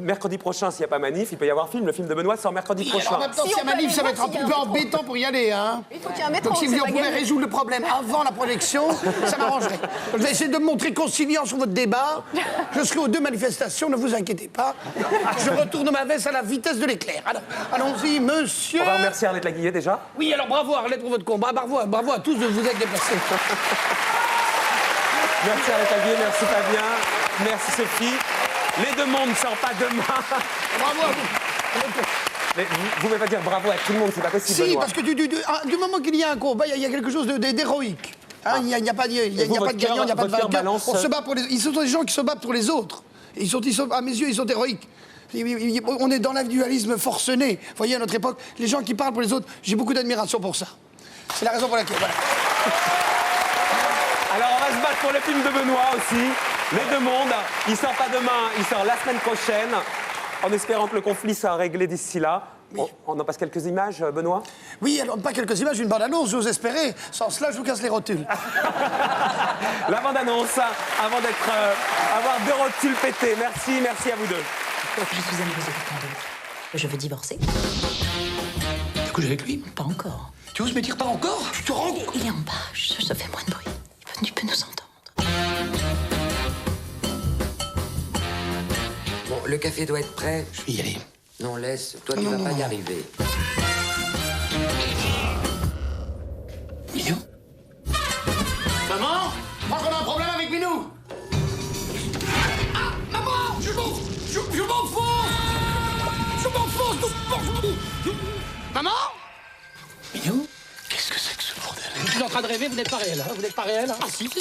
Mercredi prochain, s'il n'y a pas manif, il peut y avoir film. Le film de Benoît sort mercredi prochain. Alors en même temps, s'il y a manif, ça va être un peu embêtant pour y aller, hein. Il faut qu'il y ait un métro. Donc si vous pouvez résoudre le problème avant la projection, ça m'arrangerait. Je vais essayer de me montrer conciliant sur votre débat. Je serai aux 2 manifestations, ne vous inquiétez pas. Je retourne ma veste à la vitesse de l'éclair. Alors, allons-y, monsieur. On va remercier Arlette Laguillet déjà. Oui, alors bravo Arlette pour votre combat. Bravo à tous de vous être déplacés. Merci Arlette Laguillet, merci Fabien, merci Sophie. Les deux mondes ne sortent pas demain. Bravo à vous. Mais vous ne pouvez pas dire bravo à tout le monde, c'est pas possible. Si, Benoît. parce que du moment qu'il y a un combat, il y a quelque chose d'héroïque. Hein, il n'y a pas de gagnant, il n'y a pas de vainqueur. On se bat pour les... Ils sont des gens qui se battent pour les autres. Ils sont, à mes yeux, ils sont héroïques. On est dans l'individualisme forcené. Vous voyez, à notre époque, les gens qui parlent pour les autres, j'ai beaucoup d'admiration pour ça. C'est la raison pour laquelle, voilà. Alors on va se battre pour le film de Benoît aussi. Les deux mondes, il sort pas demain, il sort la semaine prochaine. En espérant que le conflit soit réglé d'ici là. Oui. On en passe quelques images, Benoît? Oui, alors pas quelques images, une bande-annonce, j'ose espérer. Sans cela, je vous casse les rotules. La bande-annonce, avant d'être... avoir 2 rotules pétées. Merci à vous deux. Je suis amoureuse de quelqu'un d'autre. Je veux divorcer. Tu couches avec lui? Pas encore. Tu oses me dire pas encore? Tu te rends? Il est en bas, je fais moins de bruit. Tu peux nous entendre. Bon, le café doit être prêt. Je vais y aller. Non, laisse. Toi, tu vas pas y arriver. Minou? Maman? Je crois qu'on a un problème avec Minou. Ah, maman! Je m'enfonce! Maman? Minou? Qu'est-ce que c'est que ce bordel? Je suis en train de rêver, vous n'êtes pas réel, hein? Vous n'êtes pas réel, hein? Ah si, j'ai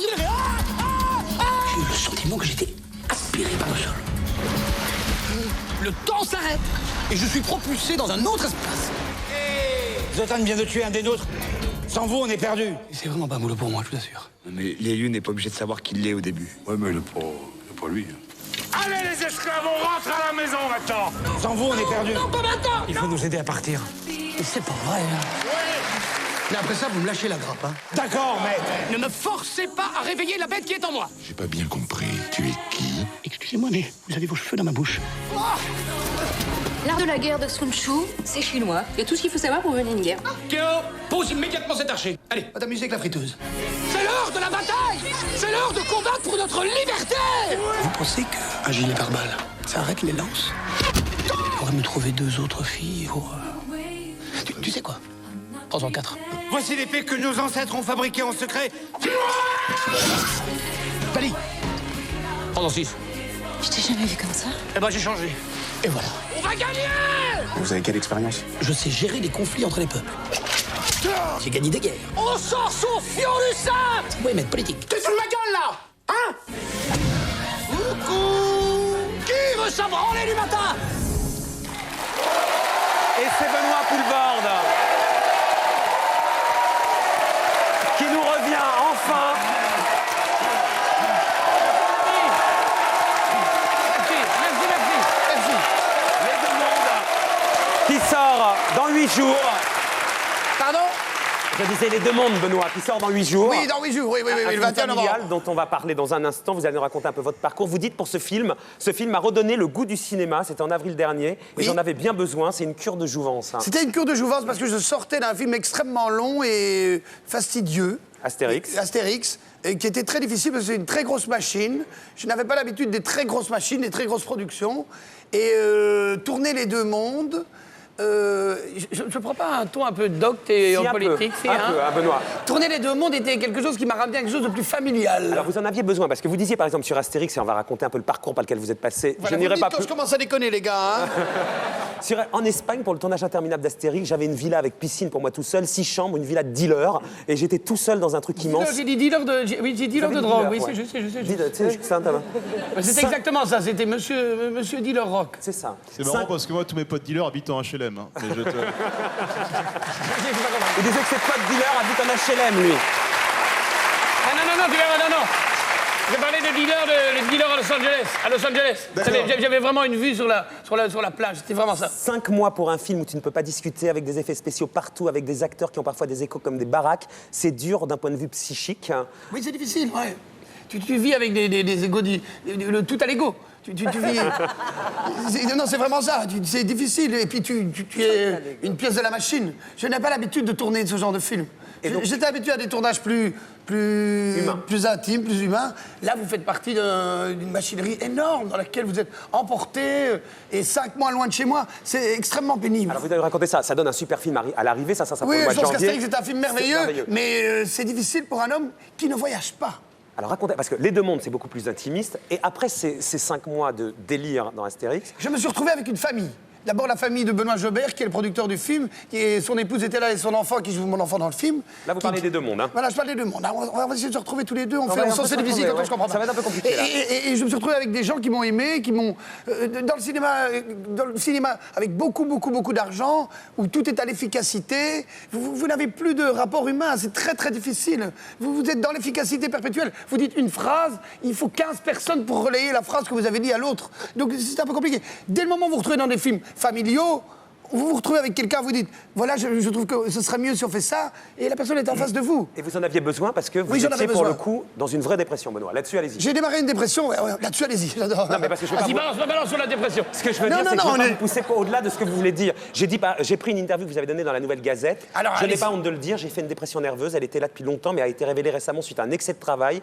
eu le sentiment que j'étais aspiré par le sol. Le temps s'arrête et je suis propulsé dans un autre espace. Vous êtes en train de tuer un des nôtres. Sans vous, on est perdu. C'est vraiment pas moulot pour moi, je vous assure. Mais l'élu n'est pas obligé de savoir qui l'est au début. Ouais, mais il est pas lui. Allez, les esclaves, on rentre à la maison maintenant. Sans vous, on est perdu. Non, pas maintenant! Il faut nous aider à partir. Et c'est pas vrai, hein. Mais après ça, vous me lâchez la grappe, hein. D'accord, maître. Ne me forcez pas à réveiller la bête qui est en moi. J'ai pas bien compris. Tu es qui? Excusez-moi, mais vous avez vos cheveux dans ma bouche. L'art de la guerre de Sun Tzu, c'est chinois. Il y a tout ce qu'il faut savoir pour mener une guerre. Kéo, pose immédiatement cet archer. Allez, Va t'amuser avec la friteuse. c'est l'heure de la bataille! C'est l'heure de combattre pour notre liberté! Vous pensez qu'un gilet pare-balles, ça arrête les lances? Je pourrais me trouver 2 autres filles pour... Tu sais quoi? Prends-en 4. Voici l'épée que nos ancêtres ont fabriquée en secret. Dali! Prends-en 6. Je t'ai jamais vu comme ça. Eh ben, j'ai changé. Et voilà. On va gagner! Vous avez quelle expérience? Je sais gérer les conflits entre les peuples. J'ai gagné des guerres. On sort son fion du sable! Oui, mais politique. T'es sous ma gueule, là! Hein? Coucou! Qui veut s'en branler du matin? Et c'est Benoît Poulvorde qui nous revient enfin. Merci. Les deux mondes qui sort dans 8 jours. Pardon? Je disais les deux mondes, Benoît, qui sort dans 8 jours. Oui, dans 8 jours, oui, Un le film 21 familial novembre. dont on va parler dans un instant. Vous allez nous raconter un peu votre parcours. Vous dites pour ce film a redonné le goût du cinéma. C'était en avril dernier. Oui. Et j'en avais bien besoin. C'est une cure de jouvence. Hein. C'était une cure de jouvence parce que je sortais d'un film extrêmement long et fastidieux. Astérix, et qui était très difficile parce que c'est une très grosse machine. Je n'avais pas l'habitude des très grosses machines, des très grosses productions. Et tourner les deux mondes... je ne prends pas un ton un peu docte et Si, en un politique, peu, un peu, hein, Benoît. Tourner les deux mondes était quelque chose qui m'a ramené à quelque chose de plus familial. Alors vous en aviez besoin parce que vous disiez par exemple sur Astérix et on va raconter un peu le parcours par lequel vous êtes passé. Voilà, je n'irai pas quand plus. je commence à déconner, les gars. Hein. En Espagne, pour le tournage interminable d'Astérix, j'avais une villa avec piscine pour moi tout seul, 6 chambres, une villa de dealer, et j'étais tout seul dans un truc immense. J'ai dit dealer de, oui, j'ai dealer de drogue, oui, ouais. je sais. Dealer, tu sais, c'est un tabac. C'était exactement ça, c'était monsieur dealer rock. C'est ça. C'est marrant parce que moi, tous mes potes dealers habitent en HLM. Hein. Mais je te... Il disait que ses potes dealers habitent en HLM, lui. Non. J'ai parlé de dealer à Los Angeles. J'avais vraiment une vue sur la plage, c'était vraiment ça. 5 mois pour un film où tu ne peux pas discuter, avec des effets spéciaux partout, avec des acteurs qui ont parfois des échos comme des baraques. C'est dur d'un point de vue psychique. Oui, c'est difficile, ouais. Tu vis avec des égos, le tout à l'ego. Tu vis... Non, c'est vraiment ça. C'est difficile. Et puis, tu es une pièce de la machine. Je n'ai pas l'habitude de tourner ce genre de film. J'étais habitué à des tournages plus intimes, plus humains. Là, vous faites partie d'une machinerie énorme dans laquelle vous êtes emporté et 5 mois loin de chez moi. C'est extrêmement pénible. Alors, vous avez raconté ça. Ça donne un super film à l'arrivée. Ça pour oui, le mois je de pense janvier. qu'Astérix est un film merveilleux. Mais c'est difficile pour un homme qui ne voyage pas. Alors racontez, parce que Les Deux Mondes, c'est beaucoup plus intimiste. Et après ces 5 mois de délire dans Astérix... Je me suis retrouvé avec une famille. D'abord la famille de Benoît Jobert, qui est le producteur du film, et son épouse était là et son enfant, qui joue mon enfant dans le film. Là, vous parlez des Deux Mondes, hein. Voilà, je parle des Deux Mondes. On va essayer de se retrouver tous les deux, on se des visites, quand je comprends pas. Ça va être un peu compliqué, là. Et je me suis retrouvé avec des gens qui m'ont aimé, qui m'ont... dans le cinéma, avec beaucoup d'argent, où tout est à l'efficacité, vous n'avez plus de rapport humain, c'est très très difficile. Vous êtes dans l'efficacité perpétuelle. Vous dites une phrase, il faut 15 personnes pour relayer la phrase que vous avez dit à l'autre. Donc c'est un peu compliqué. Dès le moment où vous vous retrouvez dans des films familiaux, vous vous retrouvez avec quelqu'un, vous dites, voilà, je trouve que ce serait mieux si on fait ça, et la personne est en face de vous. Et vous en aviez besoin parce que vous étiez pour le coup dans une vraie dépression, Benoît. Là-dessus, allez-y. J'ai démarré une dépression, ouais, là-dessus, allez-y, j'adore. Non, mais parce que je veux pas balance sur la dépression. Ce que je veux dire, c'est que je veux pas vous pousser au-delà de ce que vous voulez dire. J'ai pris une interview que vous avez donnée dans la Nouvelle Gazette. Alors, je n'ai pas honte de le dire, j'ai fait une dépression nerveuse, elle était là depuis longtemps, mais a été révélée récemment suite à un excès de travail.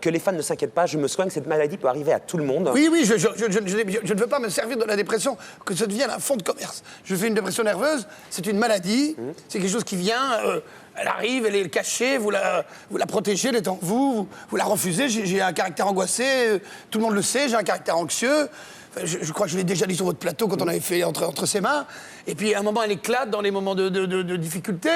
Que les fans ne s'inquiètent pas, je me soigne, cette maladie peut arriver à tout le monde. Oui, je ne veux pas me servir de la dépression, que ça devienne un fonds de commerce. Je fais une dépression nerveuse, c'est une maladie, c'est quelque chose qui vient, elle arrive, elle est cachée, vous la protégez, elle est en vous la refusez. J'ai un caractère angoissé, tout le monde le sait, j'ai un caractère anxieux. Je crois que je l'ai déjà dit sur votre plateau quand on avait fait entre ses mains. Et puis à un moment, elle éclate dans les moments de difficulté.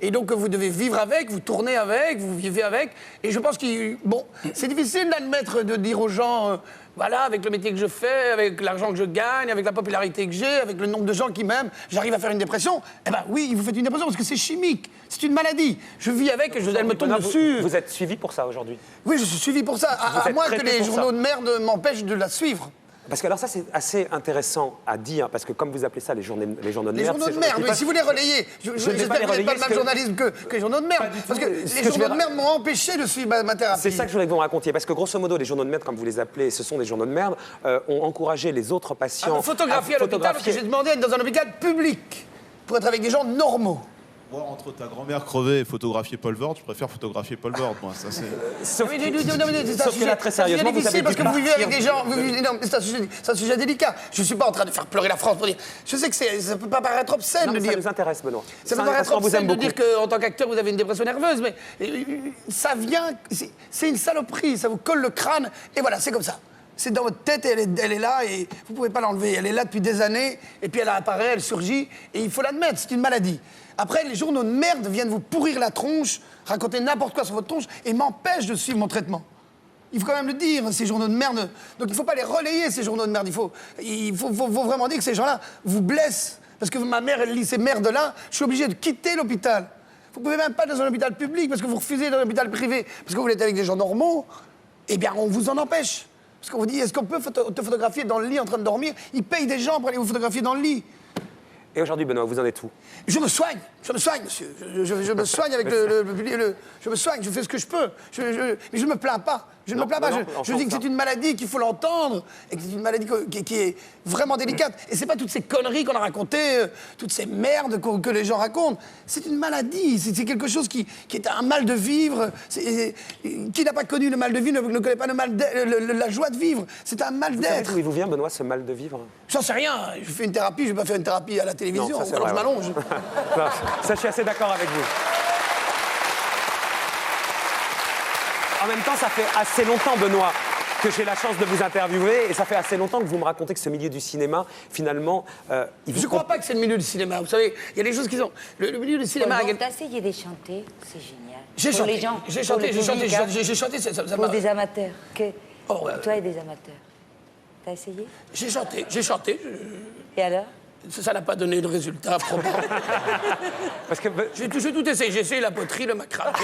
Et donc vous devez vivre avec, vous tournez avec, vous vivez avec. Et je pense que, bon, c'est difficile d'admettre, de dire aux gens... voilà, avec le métier que je fais, avec l'argent que je gagne, avec la popularité que j'ai, avec le nombre de gens qui m'aiment, j'arrive à faire une dépression. Eh bien oui, vous faites une dépression parce que c'est chimique, c'est une maladie. Je vis avec et elle me tombe dessus. Vous êtes suivi pour ça aujourd'hui? Oui, je suis suivi pour ça, à moins que les journaux de merde m'empêchent de la suivre. Parce que alors ça, c'est assez intéressant à dire, parce que comme vous appelez ça, les journaux de merde... Les journaux de merde, oui, si vous les relayez, j'espère que vous n'êtes pas le même journalisme que les journaux de merde. Parce que les journaux de merde m'ont empêché de suivre ma thérapie. C'est ça que je voulais que vous me racontiez, parce que grosso modo, les journaux de merde, comme vous les appelez, ce sont des journaux de merde, ont encouragé les autres patients... photographier à l'hôpital, parce que j'ai demandé d'être dans un hôpital public, pour être avec des gens normaux. Moi, entre ta grand-mère crevée et photographier Paul Vord, je préfère photographier Paul Vord, moi. Ça, c'est... Sauf que là, très sérieusement, vous avez parce que vous vivez avec des gens... Non, c'est un sujet délicat. Je ne suis pas en train de faire pleurer la France pour dire... Je sais que ça ne peut pas paraître obscène de dire... Ça nous intéresse, Benoît. Ça peut paraître obscène de dire qu'en tant qu'acteur, vous avez une dépression nerveuse, mais ça vient... C'est une saloperie, ça vous colle le crâne, et voilà, c'est comme ça. C'est dans votre tête, elle est là, et vous ne pouvez pas l'enlever. Elle est là depuis des années, et puis elle apparaît, elle surgit, et il faut l'admettre, c'est une maladie. Après, les journaux de merde viennent vous pourrir la tronche, raconter n'importe quoi sur votre tronche, et m'empêchent de suivre mon traitement. Il faut quand même le dire, ces journaux de merde. Donc il ne faut pas les relayer, ces journaux de merde. Il faut vraiment dire que ces gens-là vous blessent. Parce que ma mère, elle lit ces merdes-là, je suis obligé de quitter l'hôpital. Vous ne pouvez même pas dans un hôpital public, parce que vous refusez dans un hôpital privé, parce que vous êtes avec des gens normaux, eh bien, on vous en empêche. Parce qu'on vous dit, est-ce qu'on peut te photographier dans le lit en train de dormir? Ils payent des gens pour aller vous photographier dans le lit. Et aujourd'hui, Benoît, vous en êtes où? Je me soigne, monsieur. Je me soigne avec je me soigne, je fais ce que je peux. Mais je ne me plains pas. Je ne me plains pas. Je dis que c'est une maladie qu'il faut l'entendre et que c'est une maladie qui est vraiment délicate. Et c'est pas toutes ces conneries qu'on a racontées, toutes ces merdes que les gens racontent. C'est une maladie. C'est quelque chose qui est un mal de vivre. Qui n'a pas connu le mal de vivre ne connaît pas la joie de vivre. C'est un mal d'être. Vous savez d'où il vous vient, Benoît, ce mal de vivre? J'en sais rien. Je fais une thérapie. Je ne vais pas faire une thérapie à la télévision. Non, alors je m'allonge. Ça, je suis assez d'accord avec vous. En même temps, ça fait assez longtemps, Benoît, que j'ai la chance de vous interviewer, et ça fait assez longtemps que vous me racontez que ce milieu du cinéma, finalement... je ne crois pas que c'est le milieu du cinéma. Vous savez, il y a des choses qui sont... Le milieu du cinéma... T'as essayé de chanter, c'est génial. J'ai chanté, les gens, j'ai chanté, ça pour des amateurs. Toi et des amateurs. T'as essayé? J'ai chanté. Et alors? Ça n'a pas donné de résultat probant. Parce que j'ai tout essayé. J'ai essayé la poterie, le macramé,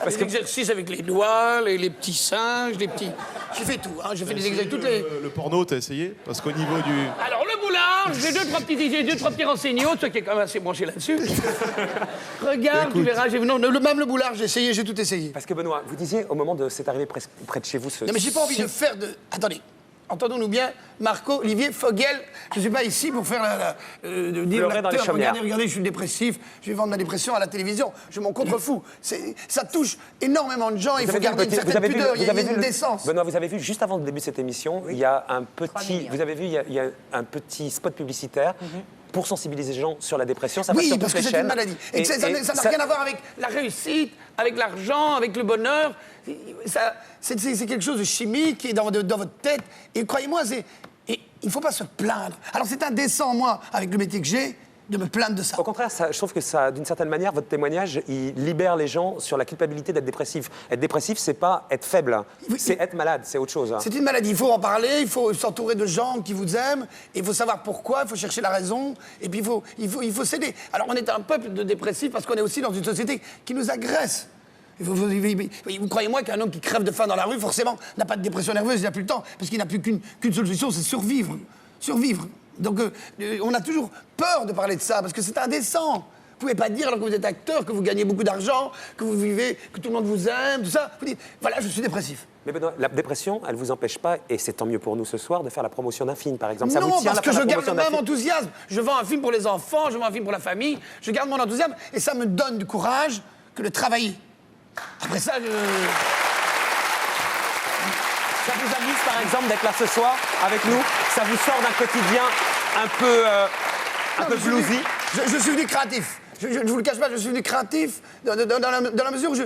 les exercices avec les doigts, les petits singes, les petits... J'ai fait tout, hein. J'ai fait des exercices... Le porno, t'as essayé? Parce qu'au niveau du... Alors, le boulard, j'ai deux, trois petits renseignements, toi qui es quand même assez branché là-dessus. Regarde, écoute, tu verras. Même le boulard, j'ai essayé, j'ai tout essayé. Parce que, Benoît, vous disiez, au moment de... C'est arrivé presque près de chez vous, Non, mais j'ai pas envie de faire de... Attendez. entendons-nous bien, Marco Olivier Fogel. Je ne suis pas ici pour faire dire l'acteur, regardez, je suis dépressif, je vais vendre ma dépression à la télévision. Je m'en contrefous. Ça touche énormément de gens, il faut garder une certaine pudeur, il y a une décence. Benoît, vous avez vu, juste avant le début de cette émission, il y a un petit... Vous avez vu, il y a un petit spot publicitaire pour sensibiliser les gens sur la dépression. Ça passe sur parce toutes que les c'est chaînes. une maladie. Et ça n'a rien à voir avec la réussite, avec l'argent, avec le bonheur. C'est quelque chose de chimique qui est dans votre tête. Et croyez-moi, il ne faut pas se plaindre. Alors c'est indécent, moi, avec le métier que j'ai, de me plaindre de ça. Au contraire, je trouve que ça, d'une certaine manière, votre témoignage, il libère les gens sur la culpabilité d'être dépressif. Être dépressif, c'est pas être faible, c'est être malade, c'est autre chose. C'est une maladie, il faut en parler, il faut s'entourer de gens qui vous aiment, et il faut savoir pourquoi, il faut chercher la raison, et puis il faut s'aider. Alors on est un peuple de dépressifs parce qu'on est aussi dans une société qui nous agresse. Vous croyez-moi qu'un homme qui crève de faim dans la rue, forcément, n'a pas de dépression nerveuse, il n'a plus le temps, parce qu'il n'a plus qu'une solution, c'est survivre. Survivre. Donc on a toujours peur de parler de ça, parce que c'est indécent. Vous pouvez pas dire, alors que vous êtes acteur, que vous gagnez beaucoup d'argent, que vous vivez, que tout le monde vous aime, tout ça. Vous dites, voilà, je suis dépressif. Mais Benoît, la dépression, elle vous empêche pas, et c'est tant mieux pour nous ce soir, de faire la promotion d'un film, par exemple. Ça non, vous tient parce que je garde le même film. enthousiasme. Je vends un film pour les enfants, je vends un film pour la famille, je garde mon enthousiasme, et ça me donne du courage que de travailler. Après ça, Ça vous amuse, par exemple, d'être là ce soir avec nous? Ça vous sort d'un quotidien un peu bluesy? Je suis venu créatif. Je ne vous le cache pas, je suis venu créatif dans la mesure où je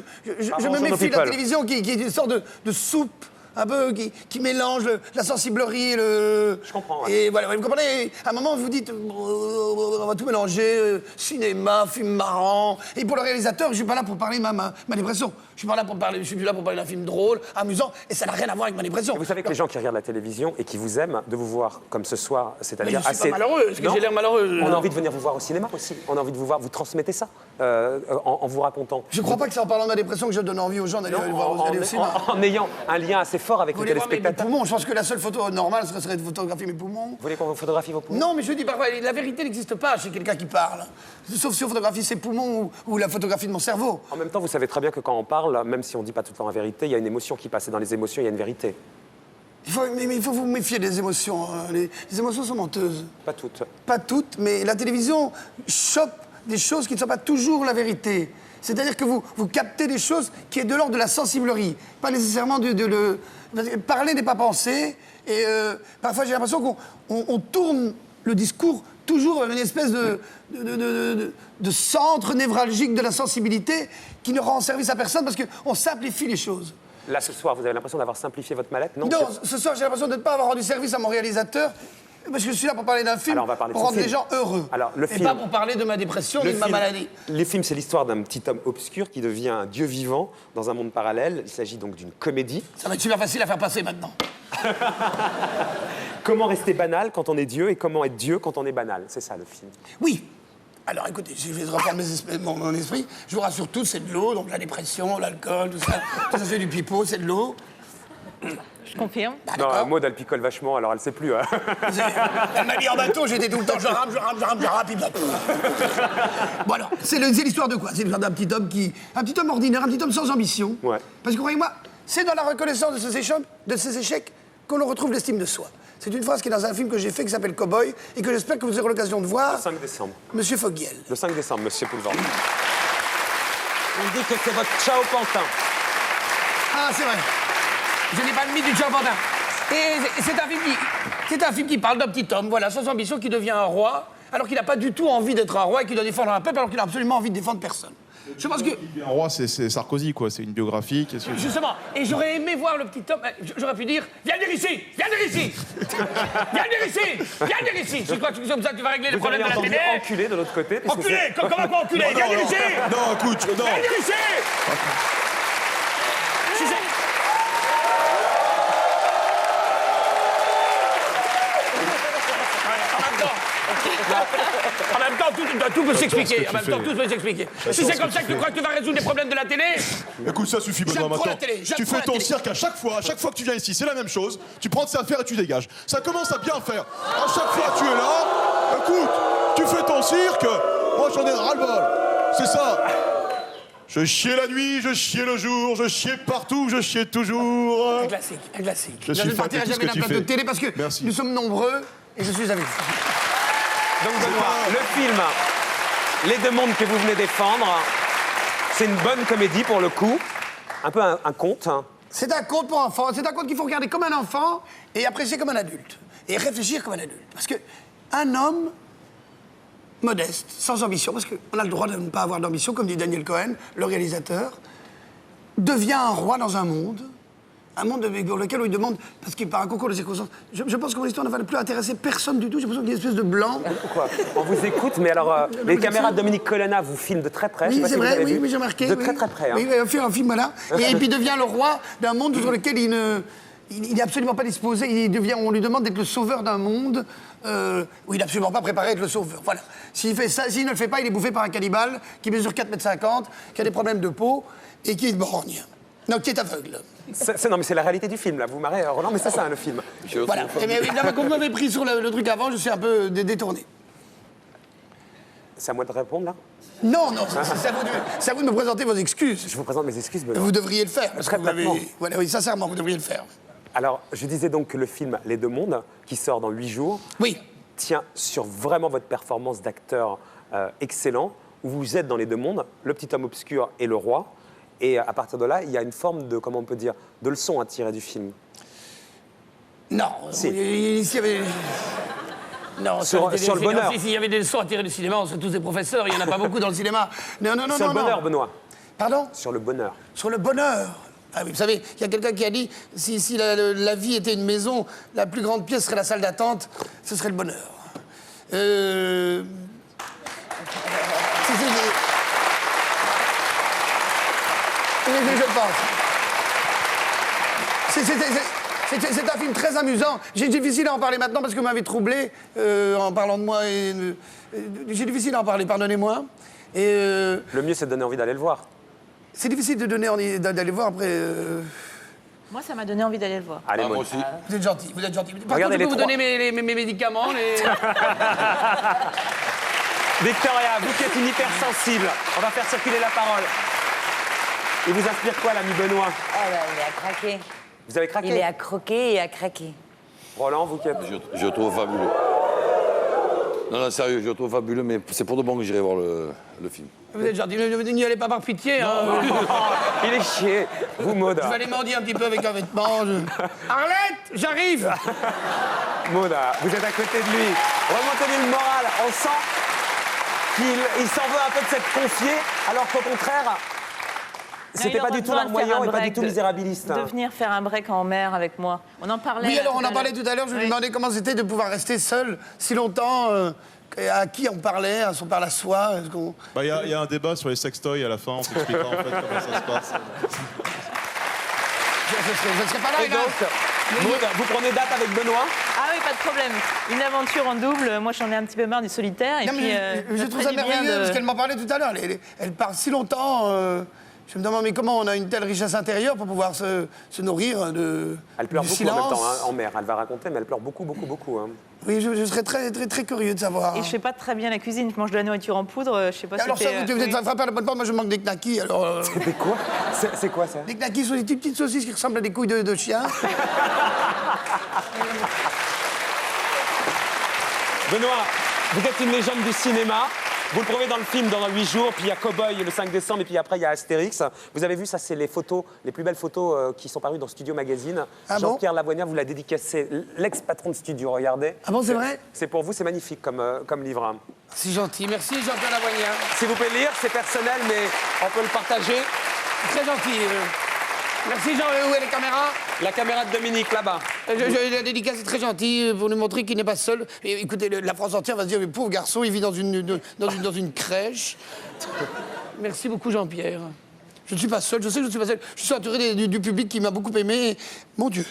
me méfie de la télévision qui est une sorte de soupe un peu qui mélange la sensiblerie et le... Je comprends, ouais. Et voilà, vous comprenez, à un moment, vous dites, on va tout mélanger, cinéma, film marrant. Et pour le réalisateur, je suis pas là pour parler de ma dépression. Je suis là pour parler d'un film drôle, amusant, et ça n'a rien à voir avec ma dépression. Et vous savez que les gens qui regardent la télévision et qui vous aiment, de vous voir comme ce soir, c'est-à-dire assez... Je suis pas malheureux, est-ce que j'ai l'air malheureux? On a envie de venir vous voir au cinéma aussi. On a envie de vous voir, vous transmettez ça en vous racontant. Je crois pas que c'est en parlant de ma dépression que je donne envie aux gens d'aller voir au cinéma. En ayant un lien assez fort avec les téléspectateurs. Mes poumons, je pense que la seule photo normale serait de photographier mes poumons. Vous voulez qu'on photographie vos poumons? Non, mais je dis parfois, la vérité n'existe pas chez quelqu'un qui parle. Sauf si on photographie ses poumons ou la photographie de mon cerveau. En même temps, vous savez très bien que quand on parle, même si on ne dit pas tout le temps la vérité, il y a une émotion qui passe. Et dans les émotions, il y a une vérité. Il faut vous méfier des émotions. Hein. Les émotions sont menteuses. Pas toutes. Pas toutes, mais la télévision chope des choses qui ne sont pas toujours la vérité. C'est-à-dire que vous captez des choses qui est de l'ordre de la sensiblerie. Pas nécessairement Parler n'est pas penser. Et parfois, j'ai l'impression qu'on tourne le discours toujours vers une espèce de centre névralgique de la sensibilité qui ne rend service à personne parce qu'on simplifie les choses. Là, ce soir, vous avez l'impression d'avoir simplifié votre mallette, non? Non, ce soir, j'ai l'impression de ne pas avoir rendu service à mon réalisateur. Parce que je suis là pour parler d'un film, pour rendre les gens heureux. Alors, le film, pas pour parler de ma dépression ni de ma maladie. Le film, c'est l'histoire d'un petit homme obscur qui devient un dieu vivant dans un monde parallèle. Il s'agit donc d'une comédie. Ça va être super facile à faire passer maintenant. Comment rester banal quand on est Dieu et comment être Dieu quand on est banal? C'est ça, le film. Oui. Alors écoutez, je vais reprendre mon esprit. Je vous rassure tous, c'est de l'eau, donc la dépression, l'alcool, tout ça c'est du pipeau, c'est de l'eau. Je confirme. Bah, non, Maud, elle picole vachement, alors elle sait plus. Elle m'a dit en bateau, j'étais tout le temps, je rame, puis bon alors, c'est l'histoire de quoi? C'est l'histoire d'un petit homme un petit homme ordinaire, un petit homme sans ambition. Ouais. Parce que croyez-moi, c'est dans la reconnaissance de ces échecs qu'on retrouve l'estime de soi. C'est une phrase qui est dans un film que j'ai fait qui s'appelle Cowboy et que j'espère que vous aurez l'occasion de voir. Le 5 décembre. Monsieur Fogel. Le 5 décembre, Monsieur Poulvord. On dit que c'est votre Ciao Pantin. Ah, c'est vrai. Je n'ai pas le mythe du Ciao Pantin. Et c'est un film qui parle d'un petit homme, voilà, sans ambition, qui devient un roi, alors qu'il n'a pas du tout envie d'être un roi et qu'il doit défendre un peuple, alors qu'il n'a absolument envie de défendre personne. Je pense que... Un roi, c'est Sarkozy, quoi. C'est une biographie. Justement. Et j'aurais aimé voir le petit homme... J'aurais pu dire, viens dire ici. Viens dire ici. C'est quoi, comme ça que tu vas régler les problèmes de la télé? Enculé de l'autre côté. Enculé? Comment quoi enculé? Viens dire ici. Non, écoute, non. Viens dire ici. En même temps, tout peut s'expliquer. Si c'est comme ça que tu crois que tu vas résoudre les problèmes de la télé... Écoute, ça suffit, Benoît, maintenant. Tu fais ton cirque à chaque fois que tu viens ici, c'est la même chose. Tu prends tes affaires et tu dégages. Ça commence à bien faire. À chaque fois tu es là, écoute, tu fais ton cirque, moi j'en ai ras-le-bol. C'est ça. Je chiais la nuit, je chiais le jour, je chiais partout, je chiais toujours. Un classique, un classique. Je suis ne fan de partirai tout ce jamais que d'un tu plateau fais. de télé parce que Merci. nous sommes nombreux et je suis avec vous. Donc Benoît, le film Les Deux Mondes que vous venez défendre, c'est une bonne comédie pour le coup. Un peu un conte. Hein. C'est un conte pour enfants, c'est un conte qu'il faut regarder comme un enfant et apprécier comme un adulte. Et réfléchir comme un adulte. Parce que un homme modeste, sans ambition, parce qu'on a le droit de ne pas avoir d'ambition, comme dit Daniel Cohen, le réalisateur, devient un roi dans un monde pour lequel on lui demande, parce qu'il par un concours de circonstances, je pense que mon histoire ne va plus intéresser personne du tout, j'ai l'impression qu'il y a une espèce de blanc. Pourquoi? On vous écoute, mais alors les caméras de Dominique Colonna vous filment de très près. Oui, c'est vrai, oui, j'ai remarqué. De très très près. Hein. Oui, il fait un film, voilà. Et puis il devient le roi d'un monde sur lequel il n'est absolument pas disposé. On lui demande d'être le sauveur d'un monde où il n'est absolument pas préparé à être le sauveur. Voilà. S'il ne le fait pas, il est bouffé par un cannibale qui mesure 4,50 m, qui a des problèmes de peau et qui est borgne. Non, qui est aveugle. Non, mais c'est la réalité du film, là. Vous marrez, Roland, mais c'est ça, le film. Voilà. Mais comme vous m'avez pris sur le truc avant, je suis un peu détourné. C'est à moi de répondre, là? Non, c'est à vous de me présenter vos excuses. Je vous présente mes excuses, Benoît. Vous devriez le faire. Parce que Complètement. Voilà, oui, sincèrement, vous devriez le faire. Alors, je disais donc que le film Les Deux Mondes, qui sort dans 8 jours, oui, tient sur vraiment votre performance d'acteur excellent, où vous êtes dans les deux mondes, le petit homme obscur et le roi. Et à partir de là, il y a une forme de, comment on peut dire, de leçon à tirer du film. Non. Si. Ici, il y avait... Non, sur le bonheur. Il y avait des leçons à tirer du cinéma, on sont tous des professeurs, il n'y en a pas beaucoup dans le cinéma. Non. Sur le bonheur, Benoît. Pardon? Sur le bonheur. Sur le bonheur. Ah oui, vous savez, il y a quelqu'un qui a dit, si la vie était une maison, la plus grande pièce serait la salle d'attente, ce serait le bonheur. Je pense. C'est un film très amusant. J'ai difficile à en parler maintenant parce que vous m'avez troublé en parlant de moi. J'ai difficile à en parler, pardonnez-moi. Le mieux, c'est de donner envie d'aller le voir. C'est difficile de donner envie d'aller voir après. Moi, ça m'a donné envie d'aller le voir. Allez, moi aussi. Vous êtes gentil, vous êtes gentil. Par Regardez contre, je peux les vous donner mes médicaments. Victoria, vous qui êtes une hypersensible, on va faire circuler la parole. Il vous inspire quoi, l'ami Benoît? Ah bah, il a craqué. Vous avez craqué? Il est à croquer et à craquer. Roland, vous qui êtes... Je le trouve fabuleux. Non, sérieux, je le trouve fabuleux, mais c'est pour de bon que j'irai voir le film. Vous êtes gentil, n'y allez pas par pitié. Hein. Il est chier. Vous, Maud. Je vais aller mendier un petit peu avec un vêtement. Arlette, j'arrive. Maud, vous êtes à côté de lui. Remontez-lui le moral. On sent qu'il s'en veut un peu de s'être confié, alors qu'au contraire... C'était pas du tout larmoyant et pas du tout misérabiliste. De venir faire un break en mer avec moi. On en parlait. Oui, alors on en parlait tout à l'heure. Je lui demandais comment c'était de pouvoir rester seul si longtemps. À qui on parlait, on parle à soi. Il y a un débat sur les sextoys à la fin. On s'expliquera en fait comment ça se passe. Je ne serai pas là. Et donc, Maud, vous prenez date avec Benoît? Ah oui, pas de problème. Une aventure en double. Moi, j'en ai un petit peu marre du solitaire. Et non, puis, je trouve ça merveilleux parce qu'elle m'en parlait tout à l'heure. Elle parle si longtemps. Je me demande, mais comment on a une telle richesse intérieure pour pouvoir se nourrir de Elle pleure du beaucoup silence. en même temps, hein, en mer. Elle va raconter, mais elle pleure beaucoup, beaucoup, beaucoup. Hein. Oui, je serais très, très, très curieux de savoir. Et je fais pas très bien la cuisine. Je mange de la nourriture en poudre. Je sais pas si alors ça, vous êtes frappé à la bonne porte, moi je manque des knackis, alors... C'était quoi? C'est quoi, ça? Des knackis sont des petites saucisses qui ressemblent à des couilles de chien. Benoît, vous êtes une légende du cinéma. Vous le prouvez dans le film dans 8 jours, puis il y a Cowboy le 5 décembre, et puis après il y a Astérix. Vous avez vu, ça c'est les photos, les plus belles photos qui sont parues dans Studio Magazine. Ah Jean-Pierre Lavoigna vous l'a dédicacé, l'ex-patron de Studio, regardez. Ah bon, c'est vrai? C'est pour vous, c'est magnifique comme livre. C'est gentil, merci Jean-Pierre Lavoigna. Si vous pouvez le lire, c'est personnel, mais on peut le partager. Très gentil. Merci Jean, où est les caméras? La caméra de Dominique, là-bas. La dédicace est très gentille pour nous montrer qu'il n'est pas seul. Et, écoutez, la France entière va se dire, mais pauvre garçon, il vit dans une crèche. Merci beaucoup Jean-Pierre. Je ne suis pas seul, je sais que je ne suis pas seul. Je suis entouré du public qui m'a beaucoup aimé. Mon Dieu.